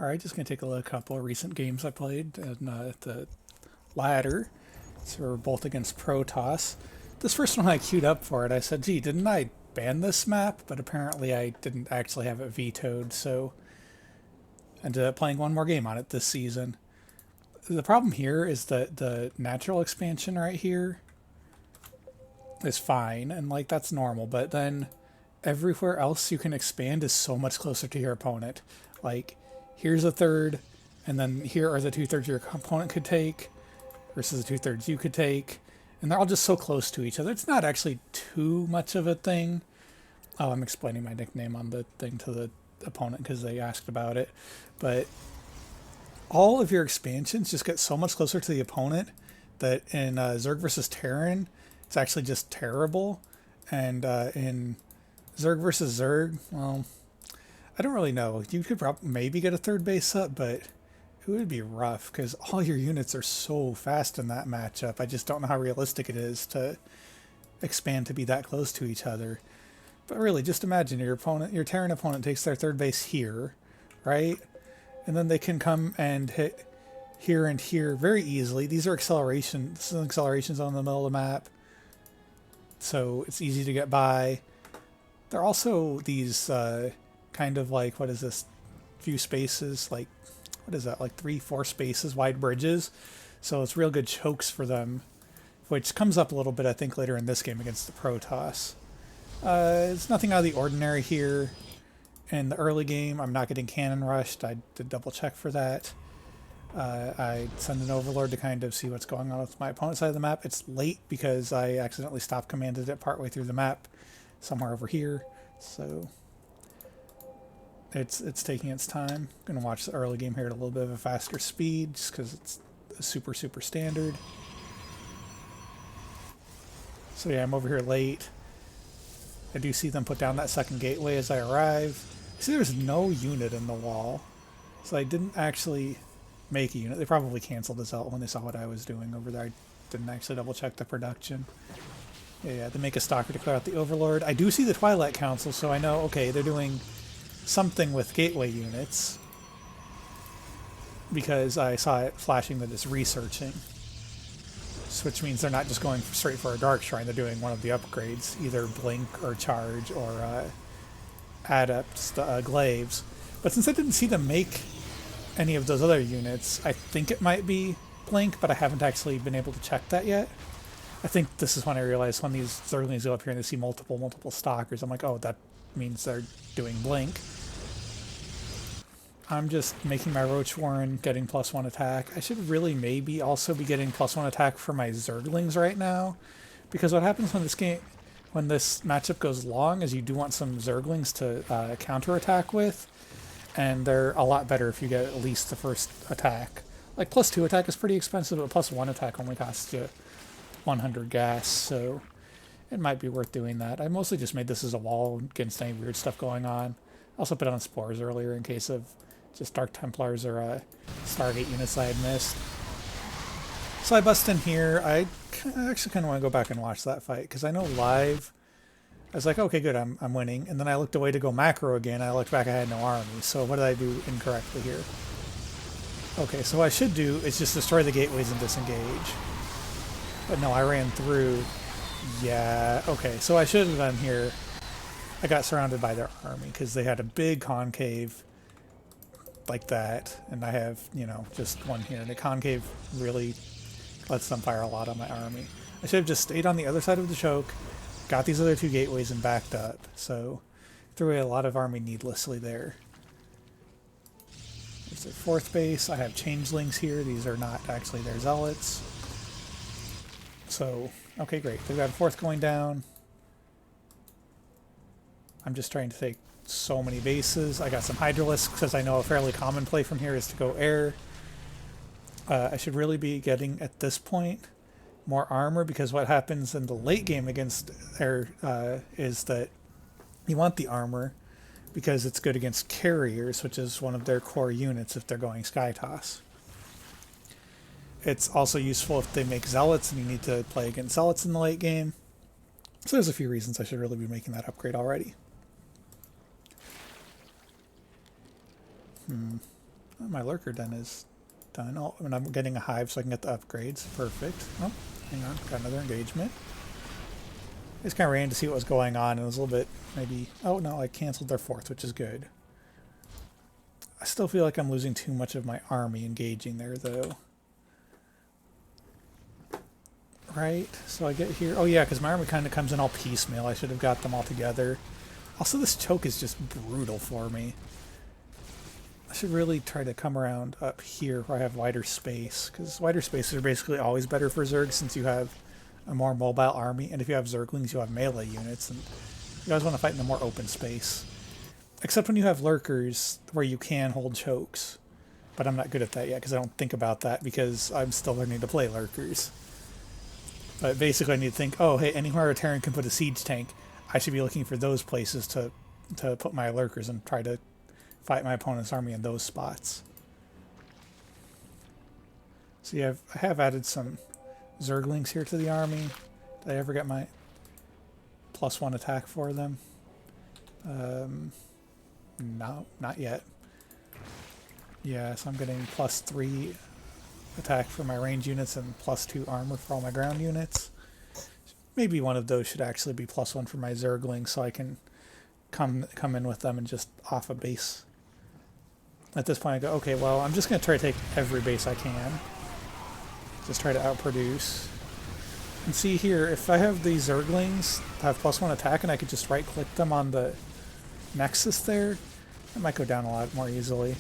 Alright, just going to take a look at a couple of recent games I played and the ladder. So we're both against Protoss. This first one I queued up for it, I said, gee, didn't I ban this map? But apparently I didn't actually have it vetoed, so I ended up playing one more game on it this season. The problem here is that the natural expansion right here is fine, and like that's normal, but then everywhere else you can expand is so much closer to your opponent. Like, here's a third, and then here are the 2/3 your opponent could take versus the 2/3 you could take, and they're all just so close to each other. It's not actually too much of a thing. Oh, I'm explaining my nickname on the thing to the opponent because they asked about it, but all of your expansions just get so much closer to the opponent that in Zerg versus Terran, it's actually just terrible, and in Zerg versus Zerg, well, I don't really know. You could maybe get a third base up, but it would be rough because all your units are so fast in that matchup. I just don't know how realistic it is to expand to be that close to each other. But really, just imagine your opponent, your Terran opponent takes their third base here, right? And then they can come and hit here and here very easily. These are acceleration. This is an acceleration zone in the middle of the map, so it's easy to get by. There are also these kind of like, what is this, few spaces, like, what is that, like 3-4 spaces, wide bridges. So it's real good chokes for them, which comes up a little bit, I think, later in this game against the Protoss. It's nothing out of the ordinary here. In the early game, I'm not getting cannon rushed. I did double check for that. I send an overlord to kind of see what's going on with my opponent's side of the map. It's late because I accidentally stop commanded it partway through the map, somewhere over here. So it's taking its time. I'm gonna watch the early game here at a little bit of a faster speed, just because it's super standard. So yeah, I'm over here late. I do see them put down that second gateway as I arrive. See, there's no unit in the wall, so I didn't actually make a unit. They probably canceled this out when they saw what I was doing over there. I didn't actually double check the production. Yeah, they make a stalker to clear out the overlord. I do see the Twilight Council, so I know, okay, they're doing something with gateway units, because I saw it flashing that it's researching, which means they're not just going straight for a Dark Shrine. They're doing one of the upgrades, either Blink or Charge or Adept Glaives. But since I didn't see them make any of those other units, I think it might be Blink, but I haven't actually been able to check that yet. I think this is when I realized when these Zerglings go up here and they see multiple Stalkers, I'm like, oh, that means they're doing Blink. I'm just making my Roach Warren, getting +1 attack. I should really maybe also be getting +1 attack for my Zerglings right now, because what happens when this matchup goes long is you do want some Zerglings to counterattack with, and they're a lot better if you get at least the first attack. Like +2 attack is pretty expensive, but +1 attack only costs you 100 gas, so it might be worth doing that. I mostly just made this as a wall against any weird stuff going on. I also put on spores earlier in case of just Dark Templars or Stargate units I had missed. So I bust in here. I actually kind of want to go back and watch that fight, because I know live I was like, okay, good, I'm winning. And then I looked away to go macro again. I looked back, I had no army. So what did I do incorrectly here? Okay, so what I should do is just destroy the gateways and disengage. But no, I ran through. Yeah, okay, so I should have done here. I got surrounded by their army because they had a big concave like that, and I have, you know, just one here. And the concave really lets them fire a lot on my army. I should have just stayed on the other side of the choke, got these other two gateways, and backed up. So threw away a lot of army needlessly there. There's their fourth base. I have changelings here. These are not actually their zealots. So, okay, great. They've got a fourth going down. I'm just trying to take so many bases. I got some Hydralisks, because I know a fairly common play from here is to go air. I should really be getting, at this point, more armor, because what happens in the late game against air is that you want the armor because it's good against carriers, which is one of their core units if they're going Sky Toss. It's also useful if they make zealots and you need to play against zealots in the late game. So there's a few reasons I should really be making that upgrade already. Oh, my lurker den is done. Oh, and I'm getting a hive so I can get the upgrades. Perfect. Oh, hang on. Got another engagement. I just kind of ran to see what was going on, and it was a little bit maybe... Oh, no, I canceled their fourth, which is good. I still feel like I'm losing too much of my army engaging there, though. Right, so I get here. Oh, yeah, because my army kind of comes in all piecemeal. I should have got them all together. Also, this choke is just brutal for me. I should really try to come around up here where I have wider space, because wider spaces are basically always better for Zerg since you have a more mobile army, and if you have Zerglings, you have melee units, and you always want to fight in a more open space. Except when you have lurkers where you can hold chokes. But I'm not good at that yet because I don't think about that because I'm still learning to play lurkers. But basically I need to think, oh, hey, anywhere a Terran can put a siege tank, I should be looking for those places to put my lurkers and try to fight my opponent's army in those spots. So yeah, I have added some Zerglings here to the army. Did I ever get my +1 attack for them? No, not yet. Yeah, so I'm getting +3 attack for my range units and +2 armor for all my ground units. Maybe one of those should actually be +1 for my Zerglings so I can come in with them and just off a base. At this point I go, okay, well, I'm just going to try to take every base I can. Just try to outproduce. And see here, if I have these Zerglings have +1 attack and I could just right-click them on the Nexus there, it might go down a lot more easily.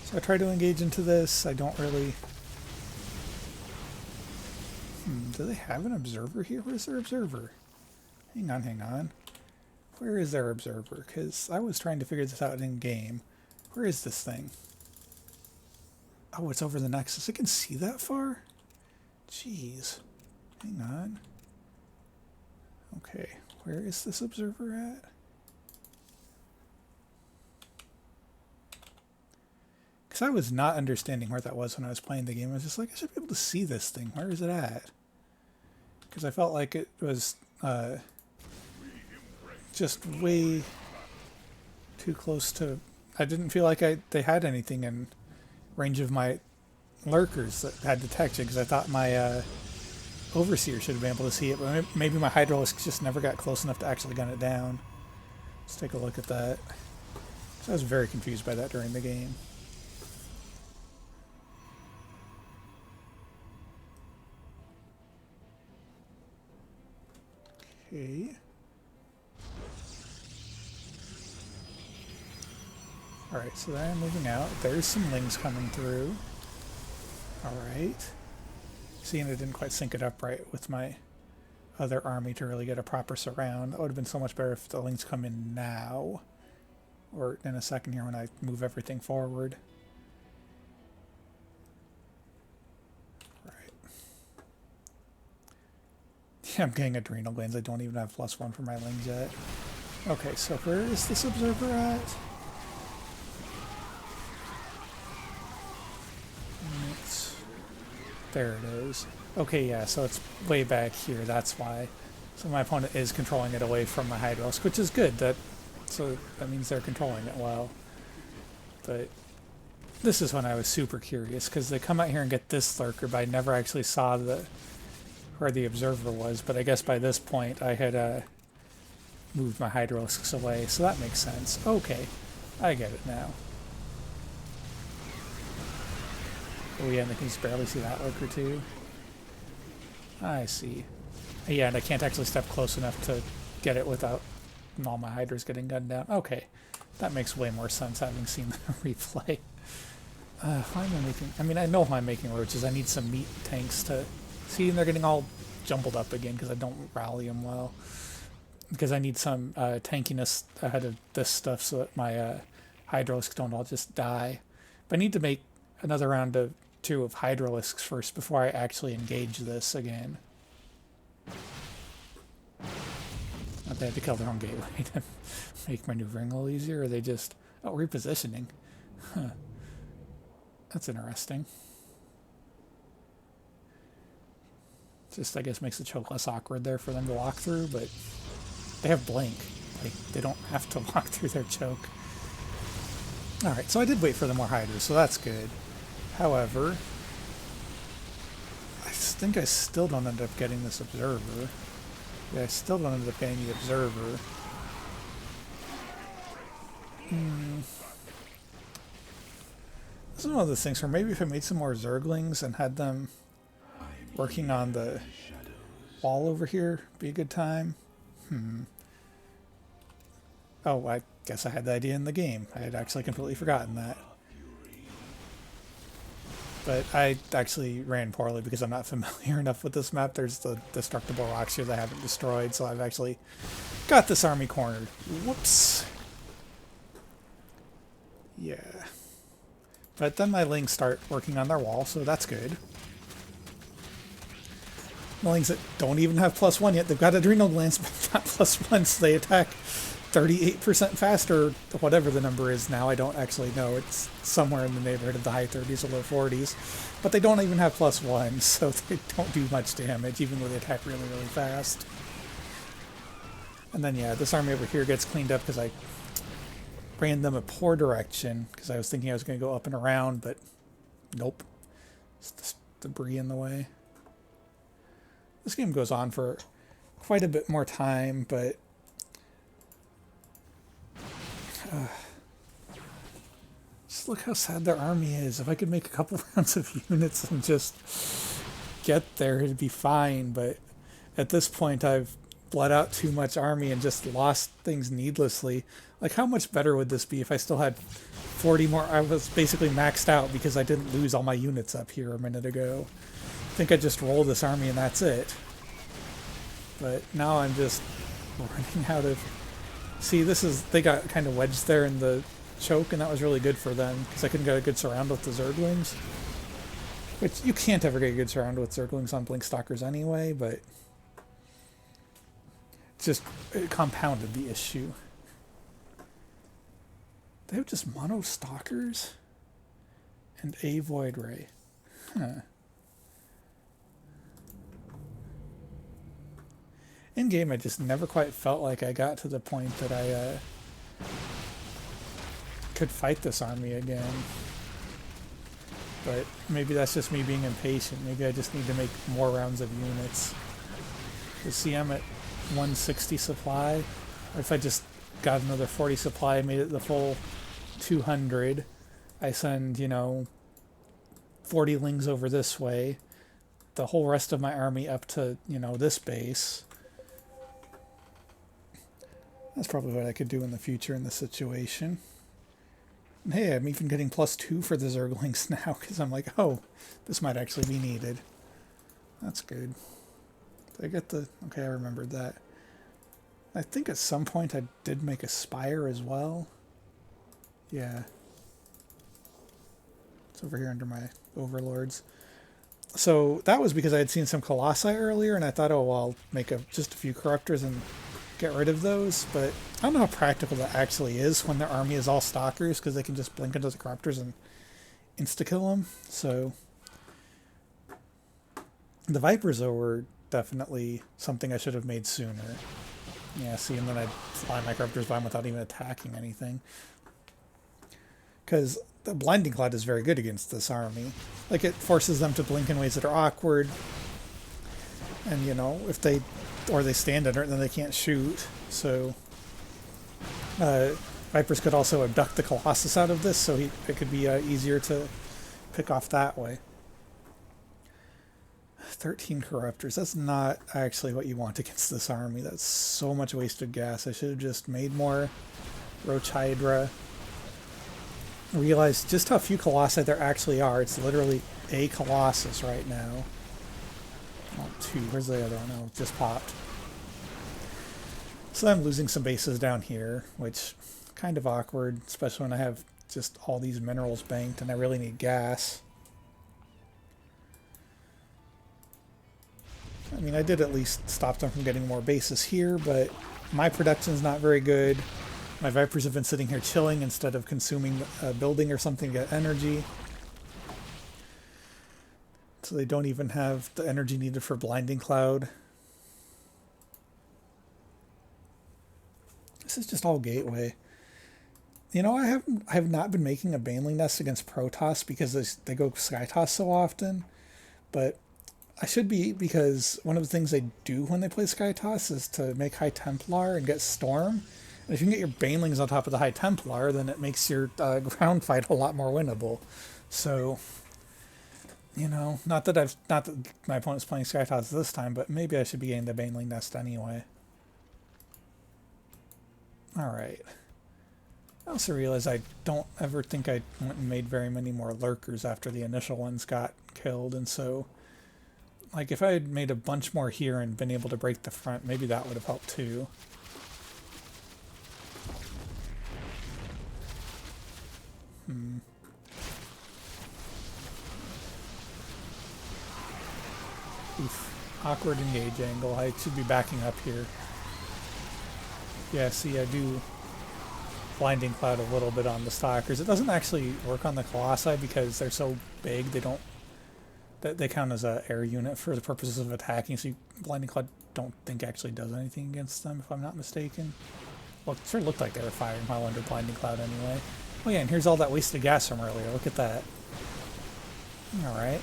So I try to engage into this. I don't really... do they have an observer here? Where's their observer? Hang on, hang on. Where is their observer? Because I was trying to figure this out in game. Where is this thing? Oh, it's over the Nexus. I can see that far? Jeez. Hang on. Okay, where is this observer at? Because I was not understanding where that was when I was playing the game. I was just like, I should be able to see this thing. Where is it at? Because I felt like it was just way too close to... I didn't feel like they had anything in range of my lurkers that had detection, because I thought my Overseer should have been able to see it, but maybe my Hydralisk just never got close enough to actually gun it down. Let's take a look at that. So I was very confused by that during the game. Okay. Alright, so then I'm moving out. There's some lings coming through. Alright. See, and I didn't quite sync it up right with my other army to really get a proper surround. That would have been so much better if the lings come in now. Or in a second here when I move everything forward. Right. Yeah, I'm getting adrenal glands. I don't even have +1 for my lings yet. Okay, so where is this observer at? There it is. Okay, yeah, so it's way back here, that's why. So my opponent is controlling it away from my Hydralisk, which is good. So that means they're controlling it well. But this is when I was super curious, because they come out here and get this lurker, but I never actually saw where the observer was. But I guess by this point I had moved my Hydralisks away, so that makes sense. Okay, I get it now. Oh yeah, and I can just barely see that lurker too. I see. Yeah, and I can't actually step close enough to get it without all my hydras getting gunned down. Okay, that makes way more sense having seen the replay. Why am I making... I mean, I know why I'm making roaches. I need some meat tanks to... See, and they're getting all jumbled up again because I don't rally them well. Because I need some tankiness ahead of this stuff so that my Hydralisks don't all just die. But I need to make another round of 2 of Hydralisks first before I actually engage this again. Not they had to kill their own gateway to make maneuvering a little easier, or they just... Oh, repositioning. Huh. That's interesting. Just, I guess, makes the choke less awkward there for them to walk through, but they have blink. Like, they don't have to walk through their choke. Alright, so I did wait for the more hydras, so that's good. However, I think I still don't end up getting this observer. Yeah, I still don't end up getting the observer. This is one of those things where maybe if I made some more Zerglings and had them working on the wall over here, be a good time. Oh, I guess I had the idea in the game. I had actually completely forgotten that. But I actually ran poorly because I'm not familiar enough with this map. There's the destructible rocks here that I haven't destroyed, so I've actually got this army cornered. Whoops. Yeah. But then my Lings start working on their wall, so that's good. The Lings that don't even have +1 yet, they've got adrenal glands, but not +1, so they attack 38% faster, whatever the number is now. I don't actually know. It's somewhere in the neighborhood of the high 30s or low 40s. But they don't even have +1, so they don't do much damage, even though they attack really, really fast. And then, yeah, this army over here gets cleaned up because I ran them a poor direction, because I was thinking I was going to go up and around, but nope. It's just debris in the way. This game goes on for quite a bit more time, but just look how sad their army is. If I could make a couple rounds of units and just get there, it'd be fine. But at this point, I've bled out too much army and just lost things needlessly. Like, how much better would this be if I still had 40 more? I was basically maxed out because I didn't lose all my units up here a minute ago. I think I just roll this army and that's it. But now I'm just running out of... See, this is... They got kind of wedged there in the choke, and that was really good for them, because I couldn't get a good surround with the Zerglings. Which, you can't ever get a good surround with Zerglings on Blink Stalkers anyway, but... it compounded the issue. They have just mono Stalkers? And a Void Ray. Huh. In-game, I just never quite felt like I got to the point that I could fight this army again. But maybe that's just me being impatient. Maybe I just need to make more rounds of units. You see, I'm at 160 supply. Or if I just got another 40 supply, made it the full 200, I send, 40 Lings over this way. The whole rest of my army up to, this base. That's probably what I could do in the future in this situation. And hey, I'm even getting +2 for the Zerglings now, because I'm like, oh, this might actually be needed. That's good. Did I get the... Okay, I remembered that. I think at some point I did make a Spire as well. Yeah. It's over here under my Overlords. So that was because I had seen some Colossi earlier, and I thought, oh, well, I'll make just a few Corruptors and get rid of those, but I don't know how practical that actually is when their army is all Stalkers, because they can just blink into the Corruptors and insta-kill them. So the Vipers, though, were definitely something I should have made sooner. Yeah, see, and then I'd fly my Corruptors by them without even attacking anything. Because the Blinding Cloud is very good against this army. Like, it forces them to blink in ways that are awkward. And, if they... Or they stand under it, then they can't shoot. So Vipers could also abduct the Colossus out of this, so it could be easier to pick off that way. 13 Corruptors. That's not actually what you want against this army. That's so much wasted gas. I should have just made more Roach Hydra. Realized just how few Colossi there actually are. It's literally a Colossus right now. Oh, 2. Where's the other one? Oh, just popped. So I'm losing some bases down here, which kind of awkward, especially when I have just all these minerals banked and I really need gas. I mean, I did at least stop them from getting more bases here, but my production's not very good. My Vipers have been sitting here chilling instead of consuming a building or something to get energy. So they don't even have the energy needed for Blinding Cloud. This is just all gateway. You know, I have not been making a Baneling Nest against Protoss because they go Skytoss so often, but I should be, because one of the things they do when they play Skytoss is to make High Templar and get Storm. And if you can get your Banelings on top of the High Templar, then it makes your ground fight a lot more winnable. So, you know, not that my opponent's playing Skytoss this time, but maybe I should be getting the Baneling Nest anyway. Alright. I also realize I don't ever think I went and made very many more lurkers after the initial ones got killed, and so, like, if I had made a bunch more here and been able to break the front, maybe that would have helped too. Oof. Awkward engage angle. I should be backing up here. Yeah, see, I do Blinding Cloud a little bit on the Stalkers. It doesn't actually work on the Colossi because they're so big, they count as a air unit for the purposes of attacking, so Blinding Cloud don't think actually does anything against them, if I'm not mistaken. Well, it sure looked like they were firing while under Blinding Cloud anyway. Oh yeah, and here's all that wasted gas from earlier. Look at that. Alright.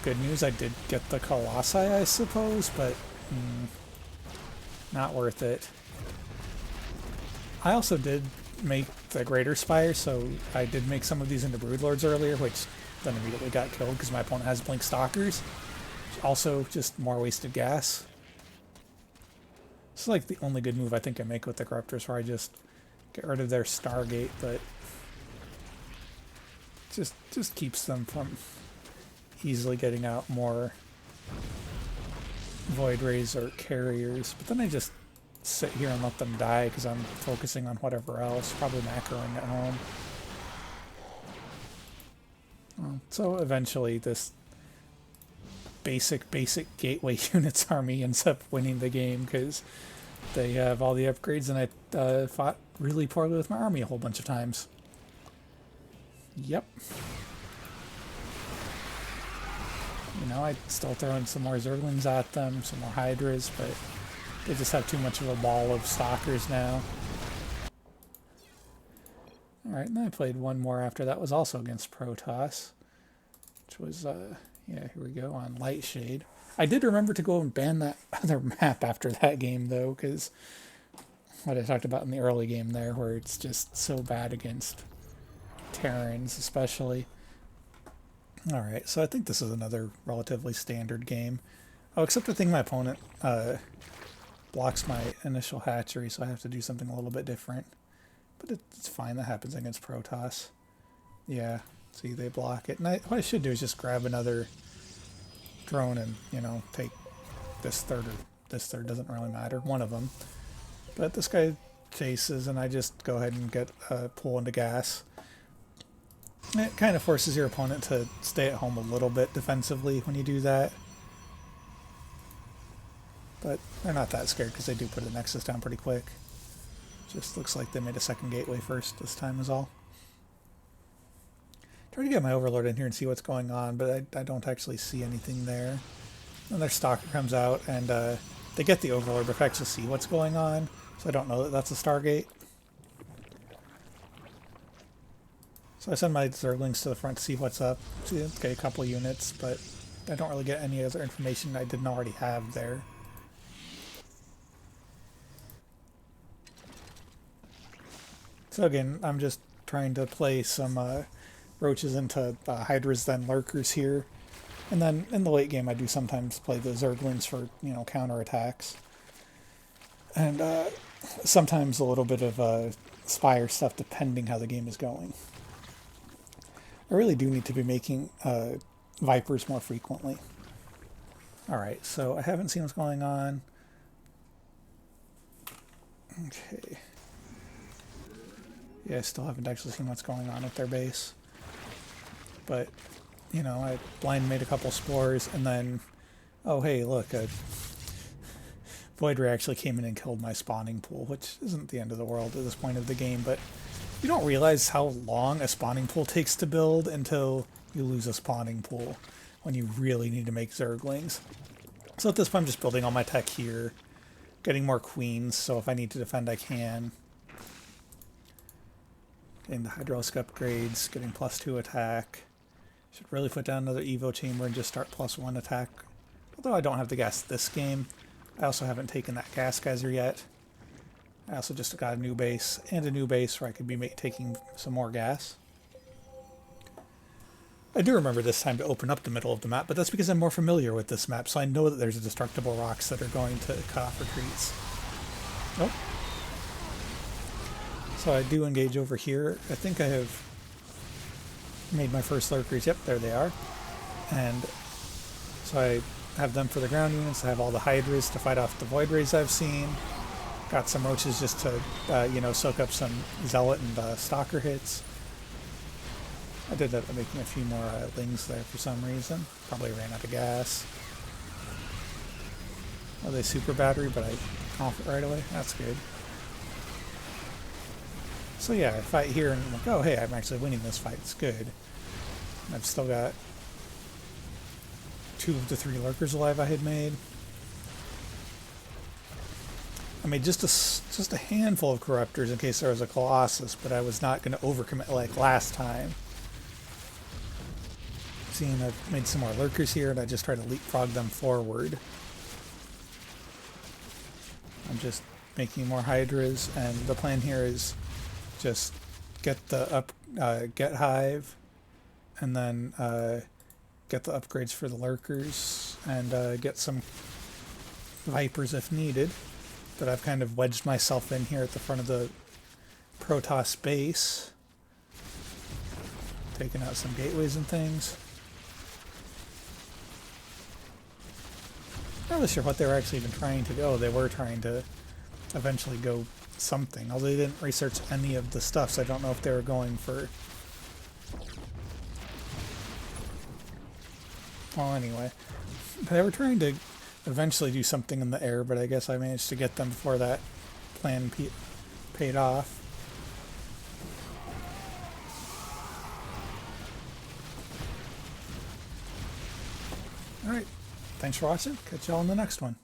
Good news, I did get the Colossi, I suppose, but not worth it. I also did make the Greater Spire, so I did make some of these into Broodlords earlier, which then immediately got killed because my opponent has Blink Stalkers. Also, just more wasted gas. This is like the only good move I think I make with the Corruptors, where I just get rid of their Stargate, but just keeps them from easily getting out more Void Rays or Carriers. But then I just sit here and let them die because I'm focusing on whatever else, probably macroing at home. Well, so eventually this basic gateway units army ends up winning the game because they have all the upgrades, and I fought really poorly with my army a whole bunch of times. Yep. You know, I still throw in some more Zerglings at them, some more Hydras, but they just have too much of a ball of Stalkers now. Alright, and then I played one more after that, was also against Protoss, which was, yeah, here we go, on Lightshade. I did remember to go and ban that other map after that game, though, because what I talked about in the early game there, where it's just so bad against Terrans, especially. Alright, so I think this is another relatively standard game. Oh, except I think my opponent blocks my initial hatchery, so I have to do something a little bit different. But it's fine, that happens against Protoss. Yeah, see, they block it. And what I should do is just grab another drone and, you know, take this third, or this third, doesn't really matter, one of them. But this guy chases, and I just go ahead and get a pull into gas. It kind of forces your opponent to stay at home a little bit defensively when you do that. But they're not that scared because they do put a Nexus down pretty quick. Just looks like they made a second gateway first this time is all. Try to get my Overlord in here and see what's going on, but I don't actually see anything there. Then their Stalker comes out, and they get the Overlord, but if I actually see what's going on, so I don't know that that's a Stargate. So I send my Zerglings to the front to see what's up. See, it's got a couple units, but I don't really get any other information I didn't already have there. So again, I'm just trying to play some roaches into Hydras, then Lurkers here. And then in the late game I do sometimes play the Zerglings for, you know, counterattacks. And sometimes a little bit of Spire stuff depending how the game is going. I really do need to be making Vipers more frequently. Alright, so I haven't seen what's going on. Okay. Yeah, I still haven't actually seen what's going on at their base. But, you know, I blind made a couple spores, and then, oh hey, look, Void Ray actually came in and killed my spawning pool, which isn't the end of the world at this point of the game, but you don't realize how long a spawning pool takes to build until you lose a spawning pool when you really need to make Zerglings. So at this point I'm just building all my tech here, getting more queens, so if I need to defend I can. Getting the Hydraulic upgrades, getting +2 attack. Should really put down another Evo chamber and just start +1 attack. Although I don't have the gas this game. I also haven't taken that gas geyser yet. I also just got a new base and a new base where I could be taking some more gas. I do remember this time to open up the middle of the map, but that's because I'm more familiar with this map, so I know that there's destructible rocks that are going to cut off retreats. Nope. So I do engage over here. I think I have made my first lurkers. Yep, there they are. And so I have them for the ground units. I have all the hydras to fight off the void rays I've seen. Got some roaches just to, you know, soak up some zealot and stalker hits. I did end up making a few more lings there for some reason. Probably ran out of gas. Oh, they super battery, but I off it right away. That's good. So yeah, I fight here and I'm like, oh hey, I'm actually winning this fight. It's good. And I've still got 2 of the 3 lurkers alive I had made. I made just a handful of corruptors in case there was a Colossus, but I was not going to overcommit like last time. Seeing I've made some more lurkers here, and I just try to leapfrog them forward. I'm just making more hydras, and the plan here is just get the get hive, and then get the upgrades for the lurkers, and get some vipers if needed. But I've kind of wedged myself in here at the front of the Protoss base, taking out some gateways and things. Not really sure what they were actually even trying to go. They were trying to eventually go something, although they didn't research any of the stuff, so I don't know if they were going for... Well, anyway. They were trying to eventually do something in the air, but I guess I managed to get them before that plan paid off. Alright, thanks for watching. Catch y'all in the next one.